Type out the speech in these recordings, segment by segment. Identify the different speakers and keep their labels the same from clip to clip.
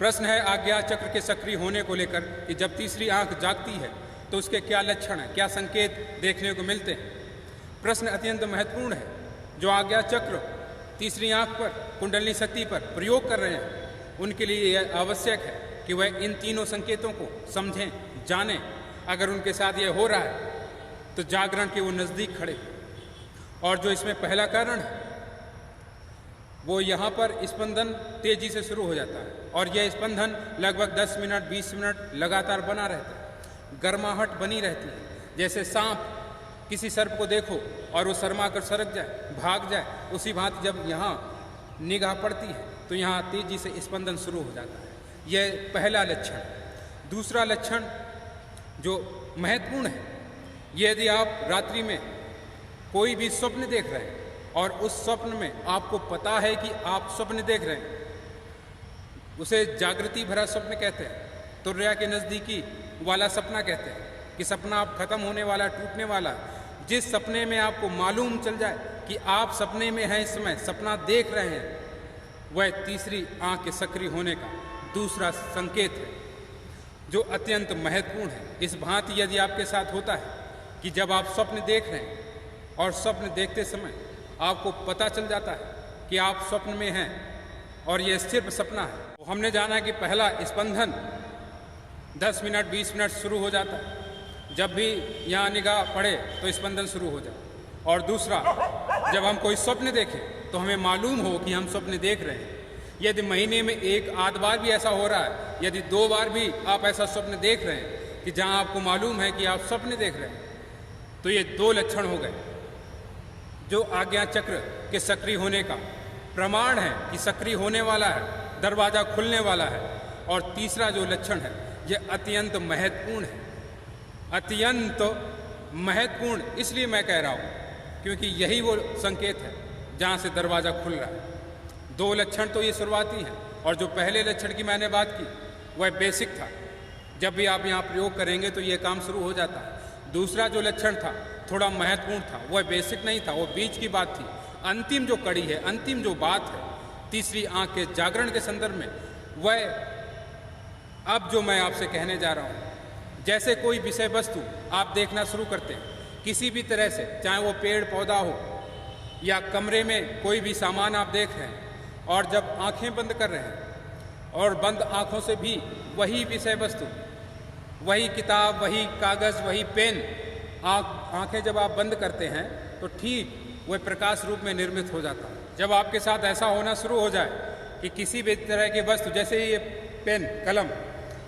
Speaker 1: प्रश्न है आज्ञा चक्र के सक्रिय होने को लेकर कि जब तीसरी आंख जागती है तो उसके क्या लक्षण हैं, क्या संकेत देखने को मिलते हैं। प्रश्न अत्यंत महत्वपूर्ण है। जो आज्ञा चक्र तीसरी आंख पर, कुंडलिनी शक्ति पर प्रयोग कर रहे हैं, उनके लिए यह आवश्यक है कि वह इन तीनों संकेतों को समझें, जानें। अगर उनके साथ यह हो रहा है तो जागरण के वो नज़दीक खड़े। और जो इसमें पहला कारण है वो यहाँ पर स्पंदन तेजी से शुरू हो जाता है और यह स्पंदन लगभग 10 मिनट 20 मिनट लगातार बना रहता है। गर्माहट बनी रहती है। जैसे सांप किसी सर्प को देखो और वो शर्मा कर सरक जाए, भाग जाए, उसी भांति जब यहाँ निगाह पड़ती है तो यहाँ तेजी से स्पंदन शुरू हो जाता है। यह पहला लक्षण। दूसरा लक्षण जो महत्वपूर्ण है, यदि आप रात्रि में कोई भी स्वप्न देख रहे हैं और उस स्वप्न में आपको पता है कि आप स्वप्न देख रहे हैं, उसे जागृति भरा स्वप्न कहते हैं, तुर्या के नज़दीकी वाला सपना कहते हैं कि सपना अब खत्म होने वाला, टूटने वाला। जिस सपने में आपको मालूम चल जाए कि आप सपने में हैं, इस समय सपना देख रहे हैं, वह तीसरी आंख के सक्रिय होने का दूसरा संकेत है जो अत्यंत महत्वपूर्ण है। इस भांति यदि आपके साथ होता है कि जब आप स्वप्न देख रहे हैं और स्वप्न देखते समय आपको पता चल जाता है कि आप स्वप्न में हैं और यह सिर्फ सपना है, तो हमने जाना कि पहला स्पंदन 10 मिनट 20 मिनट शुरू हो जाता है। जब भी यहाँ निगाह पड़े तो स्पंदन शुरू हो जाए। और दूसरा, जब हम कोई स्वप्न देखें तो हमें मालूम हो कि हम स्वप्न देख रहे हैं। यदि महीने में एक आध बार भी ऐसा हो रहा है, यदि 2 बार भी आप ऐसा स्वप्न देख रहे हैं कि जहाँ आपको मालूम है कि आप स्वप्न देख रहे हैं, तो ये 2 लक्षण हो गए जो आज्ञा चक्र के सक्रिय होने का प्रमाण है कि सक्रिय होने वाला है, दरवाज़ा खुलने वाला है। और तीसरा जो लक्षण है यह अत्यंत महत्वपूर्ण है। अत्यंत महत्वपूर्ण इसलिए मैं कह रहा हूँ क्योंकि यही वो संकेत है जहाँ से दरवाज़ा खुल रहा है। 2 लक्षण तो ये शुरुआती हैं और जो पहले लक्षण की मैंने बात की वह बेसिक था। जब भी आप यहाँ प्रयोग करेंगे तो ये काम शुरू हो जाता है। दूसरा जो लक्षण था थोड़ा महत्वपूर्ण था, वह बेसिक नहीं था, वो बीच की बात थी। अंतिम जो कड़ी है, अंतिम जो बात है तीसरी आंख के जागरण के संदर्भ में, वह अब जो मैं आपसे कहने जा रहा हूँ। जैसे कोई विषय वस्तु आप देखना शुरू करते हैं किसी भी तरह से, चाहे वो पेड़ पौधा हो या कमरे में कोई भी सामान आप देख रहे हैं, और जब आंखें बंद कर रहे हैं और बंद आंखों से भी वही विषय वस्तु, वही किताब, वही कागज़, वही पेन, आंखें जब आप बंद करते हैं तो ठीक वह प्रकाश रूप में निर्मित हो जाता है। जब आपके साथ ऐसा होना शुरू हो जाए कि किसी भी तरह की वस्तु, जैसे ये पेन कलम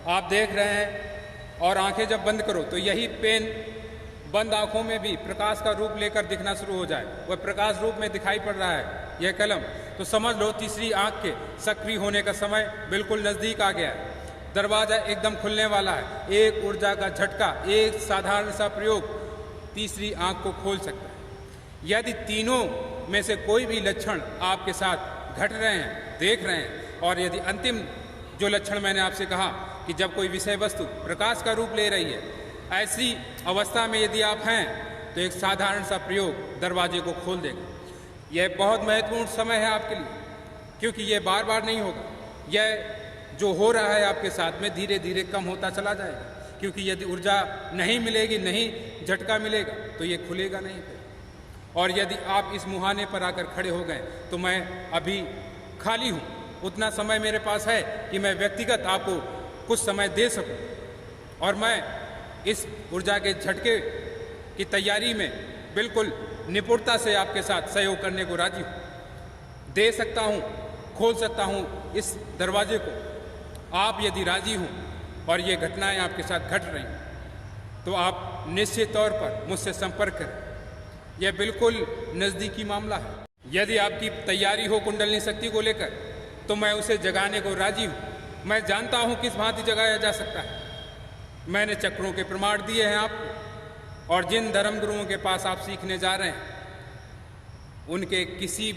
Speaker 1: आप देख रहे हैं और आंखें जब बंद करो तो यही पेन बंद आंखों में भी प्रकाश का रूप लेकर दिखना शुरू हो जाए, वह प्रकाश रूप में दिखाई पड़ रहा है यह कलम, तो समझ लो तीसरी आंख के सक्रिय होने का समय बिल्कुल नज़दीक आ गया है। दरवाज़ा एकदम खुलने वाला है। एक ऊर्जा का झटका, एक साधारण सा प्रयोग तीसरी आंख को खोल सकता है। यदि तीनों में से कोई भी लक्षण आपके साथ घट रहे हैं, देख रहे हैं, और यदि अंतिम जो लक्षण मैंने आपसे कहा कि जब कोई विषय वस्तु प्रकाश का रूप ले रही है, ऐसी अवस्था में यदि आप हैं तो एक साधारण सा प्रयोग दरवाजे को खोल देगा। यह बहुत महत्वपूर्ण समय है आपके लिए, क्योंकि यह बार बार नहीं होगा। यह जो हो रहा है आपके साथ में धीरे धीरे कम होता चला जाएगा, क्योंकि यदि ऊर्जा नहीं मिलेगी, नहीं झटका मिलेगा, तो ये खुलेगा नहीं फिर। और यदि आप इस मुहाने पर आकर खड़े हो गए तो मैं अभी खाली हूँ, उतना समय मेरे पास है कि मैं व्यक्तिगत आपको कुछ समय दे सकूँ, और मैं इस ऊर्जा के झटके की तैयारी में बिल्कुल निपुणता से आपके साथ सहयोग करने को राजी हूँ। दे सकता हूँ, खोल सकता हूँ इस दरवाजे को। आप यदि राजी हों और ये घटनाएं आपके साथ घट रही हैं तो आप निश्चित तौर पर मुझसे संपर्क करें। यह बिल्कुल नज़दीकी मामला है। यदि आपकी तैयारी हो कुंडलिनी शक्ति को लेकर तो मैं उसे जगाने को राजी हूँ। मैं जानता हूँ किस भांति जगाया जा सकता है। मैंने चक्रों के प्रमाण दिए हैं आपको, और जिन धर्म गुरुओं के पास आप सीखने जा रहे हैं उनके किसी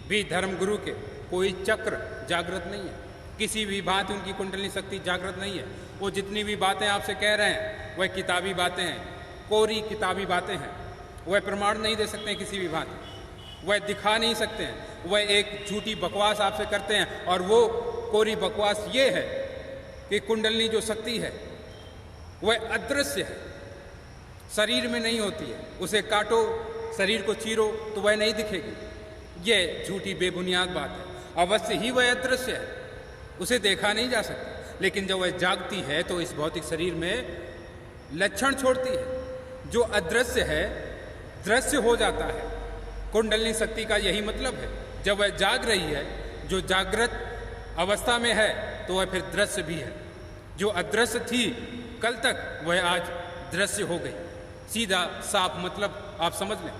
Speaker 1: भी धर्म गुरु के कोई चक्र जागृत नहीं है, किसी भी भांति उनकी कुंडलिनी शक्ति जागृत नहीं है। वो जितनी भी बातें आपसे कह रहे हैं वह किताबी बातें हैं, कोरी किताबी बातें हैं। वह प्रमाण नहीं दे सकते हैं किसी भी भांति, वह दिखा नहीं सकते हैं, वह एक झूठी बकवास आपसे करते हैं। और वो कोरी बकवास ये है कि कुंडलनी जो शक्ति है वह अदृश्य है, शरीर में नहीं होती है। उसे काटो, शरीर को चीरो तो वह नहीं दिखेगी। यह झूठी बेबुनियाद बात है। अवश्य ही वह अदृश्य है, उसे देखा नहीं जा सकता, लेकिन जब वह जागती है तो इस भौतिक शरीर में लक्षण छोड़ती है। जो अदृश्य है दृश्य हो जाता है। कुंडलिनी शक्ति का यही मतलब है। जब वह जाग रही है, जो जागृत अवस्था में है, तो वह फिर दृश्य भी है। जो अदृश्य थी कल तक, वह आज दृश्य हो गई। सीधा साफ मतलब आप समझ लें।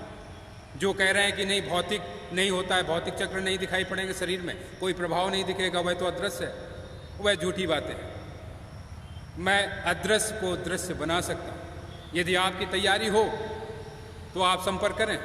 Speaker 1: जो कह रहे हैं कि नहीं भौतिक नहीं होता है, भौतिक चक्र नहीं दिखाई पड़ेंगे शरीर में, कोई प्रभाव नहीं दिखेगा, वह तो अदृश्य है, वह झूठी बातें हैं। मैं अदृश्य को दृश्य बना सकता हूँ। यदि आपकी तैयारी हो तो आप संपर्क करें।